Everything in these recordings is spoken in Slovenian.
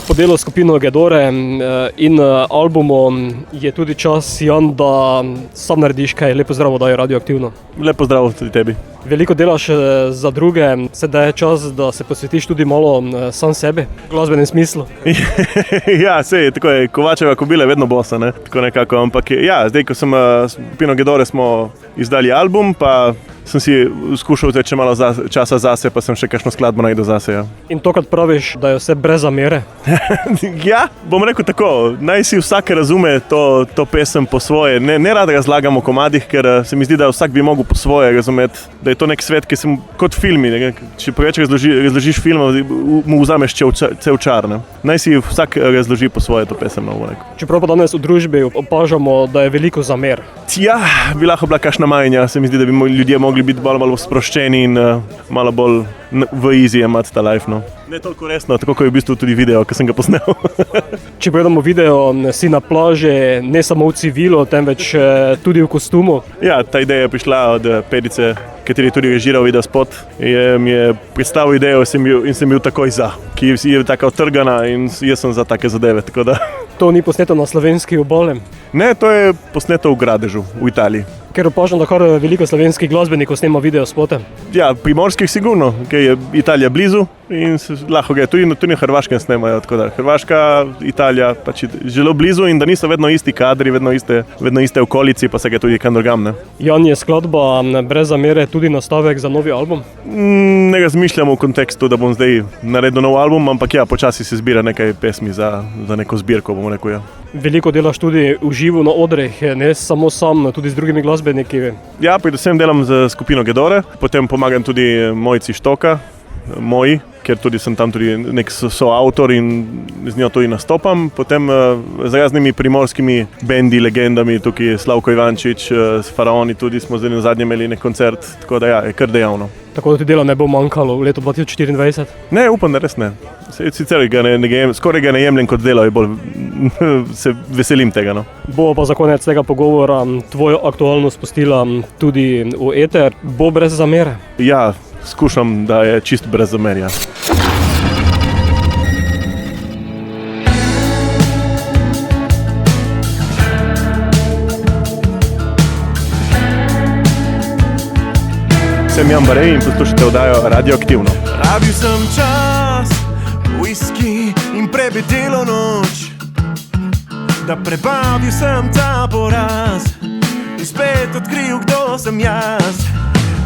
Po delu skupino Gedore in albumom je tudi čas, Jan, da sam narediš kaj. Lepo zdrav oddaji Radioaktivno. Lepo zdrav tudi tebi. Veliko delaš za druge, sedaj je čas, da se posvetiš tudi malo sam sebi, v glasbenem smislu. Ja, sej, tako je, Kovačeva kobila je vedno bosa, ne? Tako nekako, ampak ja, zdaj, ko sem skupino Gedore, smo izdali album, pa sem si skušal vzeti malo časa zase, pa sem še kakšno skladbo najdel zase, ja. In to, kad praviš, da je vse brez zamere? Ja, bom rekel tako, naj si vsak razume to pesem po svoje. Ne rad razlagam o komadih, ker se mi zdi, da vsak bi mogel po svoje razumeti, da je to nek svet, ki sem kot filmi, ne? Če preveč razložiš film, mu vzameš cel čar, ne? Naj si vsak razloži po svoje to pesem, no, bom rekel. Čeprav pa danes v družbi opažamo, da je veliko zamer. Ja, bi lahko bila kakšna majnja, se mi zdi, da bi ljudje mogli biti malo sproščeni in malo bolj v easy imati ta life, no. Ne toliko resno, tako kot je v bistvu tudi video, ki sem ga posnel. Če pogledamo video, si na plaži ne samo v civilu, temveč tudi v kostumu. Ja, ta ideja je prišla od Pedice, kateri je tudi režiral videospot. Mi je predstavil idejo in sem bil takoj za, ki je taka otrgana in jaz sem za take zadeve, tako da. To ni posneto na slovenski obali? Ne, to je posneto v Gradežu, v Italiji. Ker opažam, da kar veliko slovenskih glasbenikov snema videospote. Ja, primorskih sigurno, ker je Italija blizu in lahko ga tudi na Hrvaškem snemajo, tako da Hrvaška, Italija pač zelo blizu in da niso vedno isti kadri, vedno iste okolici, pa se ga tudi kam drugam, ne. Jan, je skladba Brez zamere tudi nastavek za novi album? Ne razmišljam v kontekstu, da bom zdaj naredil nov album, ampak ja, počasi se zbira nekaj pesmi za neko zbirko, bomo rekel, ja. Veliko delaš tudi v živo na odrih, ne samo sam, tudi z drugimi glasbeniki. Ja, predvsem delam z skupino Gedore, potem pomagam tudi Mojci Štoka, ker tudi sem tam tudi nek soavtor in z njo tudi nastopam. Potem z raznimi primorskimi bendi, legendami, tukaj Slavko Ivančič, s Faraoni tudi smo zdaj zadnje imeli nek koncert, tako da ja, je kar dejavno. Tako da ti dela ne bo manjkalo v letu 2024? Ne, upam, da res ne. Sicer skoraj ga ne jemljem kot delo, bolj se veselim tega, no. Bo pa za konec tega pogovora tvojo aktualno spustila tudi v eter. Bo brez zamere? Ja, skušam, da je čist brez zamerja. Sem Jan Barej in poslušate oddajo Radioaktivno. Rabil sem čas, whisky in prebedelo noč, da prebavil sem ta poraz in spet odkril, kdo sem jaz.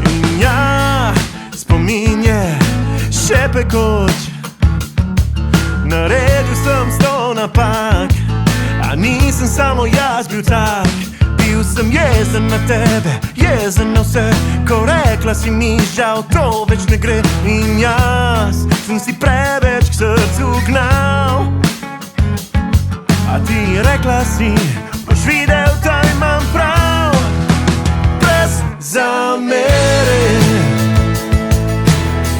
In ja, spomin je še pekoč, naredil sem 100 napak, a nisem samo jaz bil tak. Bil sem jezen na tebe, jezen na vse, ko rekla si mi, žal to več ne gre. In jaz sem si preveč k srcu gnal, a ti rekla si, boš videl, da imam prav. Brez zamere,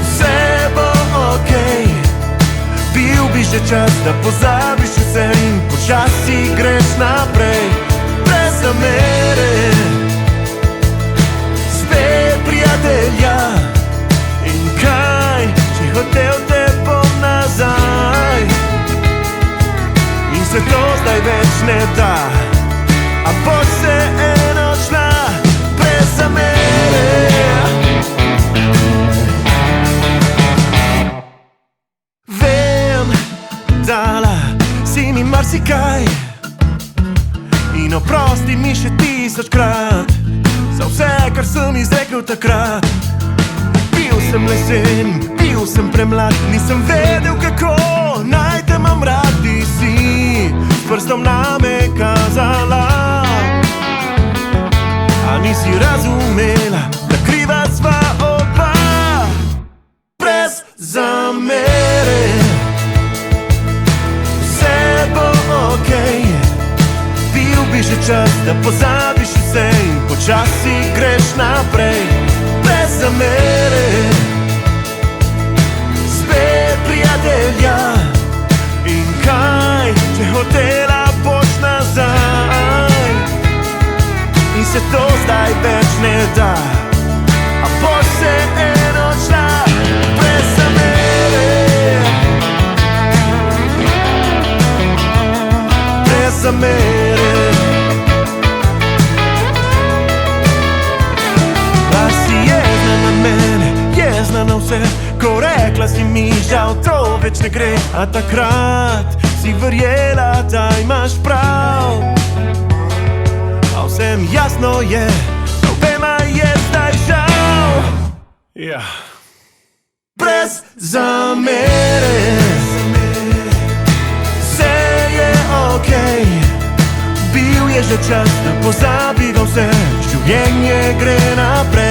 vse bo okej. Bil bi že čas, da pozabiš vse in počasi greš naprej. Brez zamere, spet prijatelja. In kaj, če hotel te bom nazaj, in se to zdaj več ne da, a boš se eno šla. Brez zamere. Vem, dala si mi marsikaj in oprosti mi še 1000-krat za vse, kar sem izrekel takrat. Bil sem lesen, bil sem premlad, nisem vedel, kako naj te imam rad. Ti si s prstom name kazala, a nisi razumela, da kriva sva oba. Brez zamere, vse bo okej. Bil bi že čas, da pozabiš vse in počasi greš naprej. Brez zamere, spet prijatelja. In kaj, če hotela boš nazaj, in se to zdaj več ne da, a boš se eno šla. Brez zamere. žal to več ne gre. A takrat si verjela, da imaš prav. A vsem jasno je, da obema je zdaj žal. Ja. Brez zamere, vse je okej. Bil je že čas, da pozabiva vse, življenje gre naprej.